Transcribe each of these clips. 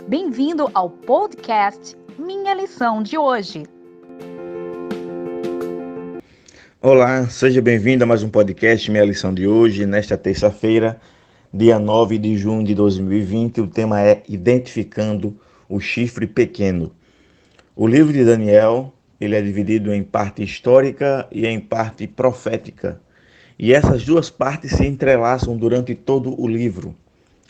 Bem-vindo ao podcast Minha Lição de Hoje. Olá, seja bem-vindo a mais um podcast Minha Lição de Hoje. Nesta terça-feira, dia 9 de junho de 2020, o tema é Identificando o Chifre Pequeno. O livro de Daniel, ele é dividido em parte histórica e em parte profética. E essas duas partes se entrelaçam durante todo o livro.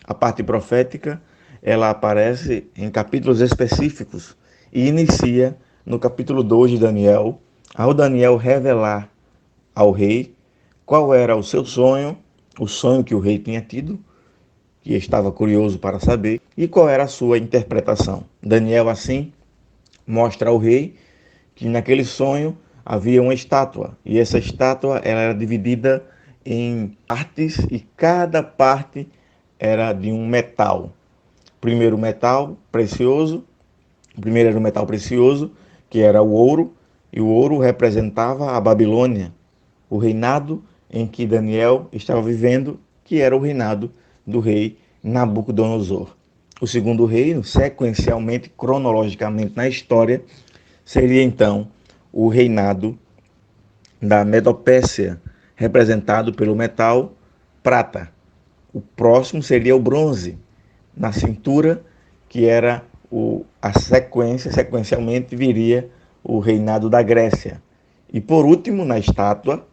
A parte profética, ela aparece em capítulos específicos e inicia no capítulo 2 de Daniel, ao Daniel revelar ao rei qual era o seu sonho, o sonho que o rei tinha tido, que estava curioso para saber, e qual era a sua interpretação. Daniel, assim, mostra ao rei que naquele sonho havia uma estátua, e essa estátua ela era dividida em partes, e cada parte era de um metal. Primeiro metal precioso, primeiro era o metal precioso, que era o ouro, e o ouro representava a Babilônia, o reinado em que Daniel estava vivendo, que era o reinado do rei Nabucodonosor. O segundo reino, sequencialmente, cronologicamente na história, seria então o reinado da Medopécia, representado pelo metal prata. O próximo seria o bronze, na cintura, que era a sequência, sequencialmente viria o reinado da Grécia. E por último, na estátua,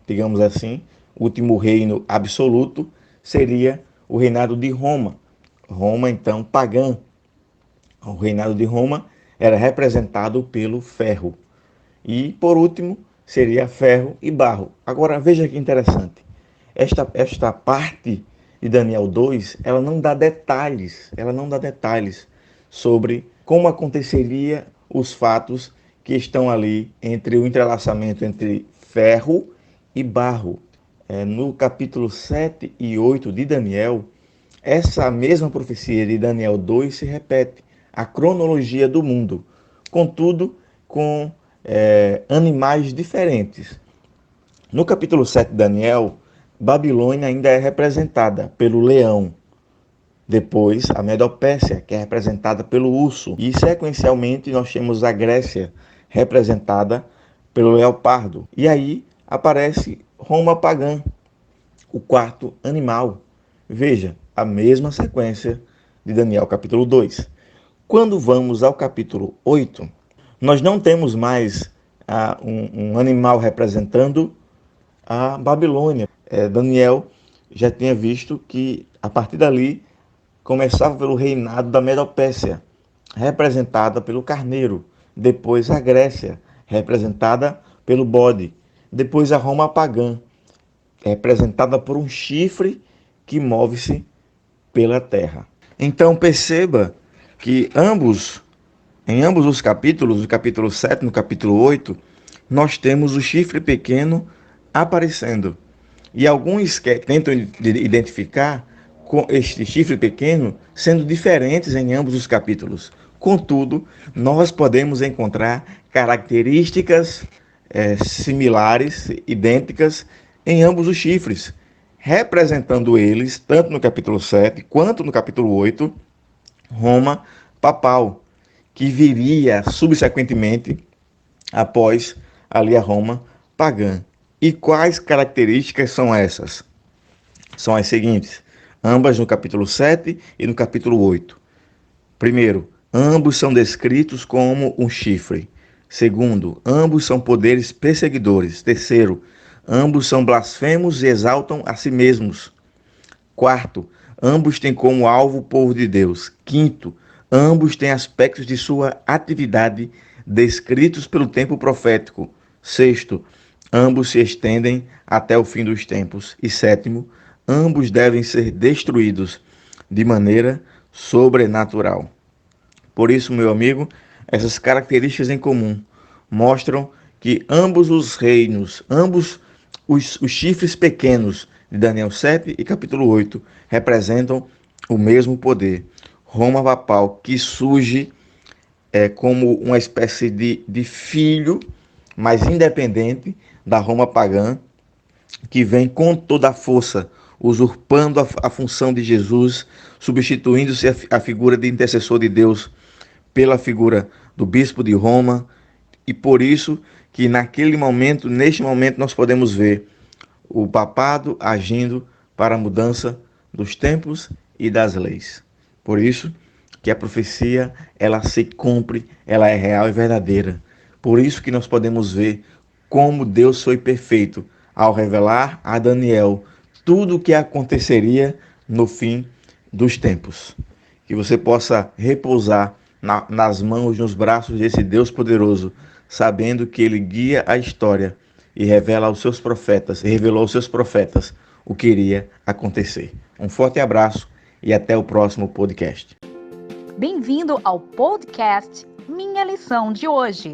digamos assim, o último reino absoluto seria o reinado de Roma. Roma, então, pagã. O reinado de Roma era representado pelo ferro. E, por último, seria ferro e barro. Agora, veja que interessante. Esta parte de Daniel 2, ela não dá detalhes sobre como aconteceria os fatos que estão ali entre o entrelaçamento entre ferro e barro. No capítulo 7 e 8 de Daniel, essa mesma profecia de Daniel 2 se repete, a cronologia do mundo, contudo com animais diferentes. No capítulo 7 de Daniel, Babilônia ainda é representada pelo leão. Depois, a Medopécia, que é representada pelo urso. E, sequencialmente, nós temos a Grécia, representada pelo leopardo. E aí aparece Roma pagã, o quarto animal. Veja, a mesma sequência de Daniel capítulo 2. Quando vamos ao capítulo 8, nós não temos mais um animal representando a Babilônia. Daniel já tinha visto que, a partir dali, começava pelo reinado da Medopécia, representada pelo carneiro. Depois a Grécia, representada pelo bode. Depois a Roma pagã, representada por um chifre que move-se pela terra. Então perceba que em ambos os capítulos, no capítulo 7 e no capítulo 8, nós temos o chifre pequeno aparecendo. E alguns tentam identificar com este chifre pequeno sendo diferentes em ambos os capítulos. Contudo, nós podemos encontrar características similares, idênticas, em ambos os chifres, representando eles, tanto no capítulo 7 quanto no capítulo 8, Roma papal, que viria subsequentemente após ali a Roma pagã. E quais características são essas? São as seguintes, ambas no capítulo 7 e no capítulo 8. Primeiro, ambos são descritos como um chifre. Segundo, ambos são poderes perseguidores. Terceiro, ambos são blasfemos e exaltam a si mesmos. Quarto, ambos têm como alvo o povo de Deus. Quinto, ambos têm aspectos de sua atividade descritos pelo tempo profético. Sexto, ambos se estendem até o fim dos tempos. E sétimo, ambos devem ser destruídos de maneira sobrenatural. Por isso, meu amigo, essas características em comum mostram que ambos os reinos, ambos os chifres pequenos de Daniel 7 e capítulo 8 representam o mesmo poder. Roma papal, que surge como uma espécie de filho, mais independente da Roma pagã, que vem com toda a força, usurpando a função de Jesus substituindo-se a figura de intercessor de Deus pela figura do bispo de Roma, e por isso que neste momento nós podemos ver o papado agindo para a mudança dos tempos e das leis. Por isso que a profecia, ela se cumpre, ela é real e verdadeira. Por isso que nós podemos ver como Deus foi perfeito ao revelar a Daniel tudo o que aconteceria no fim dos tempos. Que você possa repousar nas mãos, nos braços desse Deus poderoso, sabendo que Ele guia a história e revelou aos seus profetas o que iria acontecer. Um forte abraço e até o próximo podcast. Bem-vindo ao podcast Minha Lição de Hoje.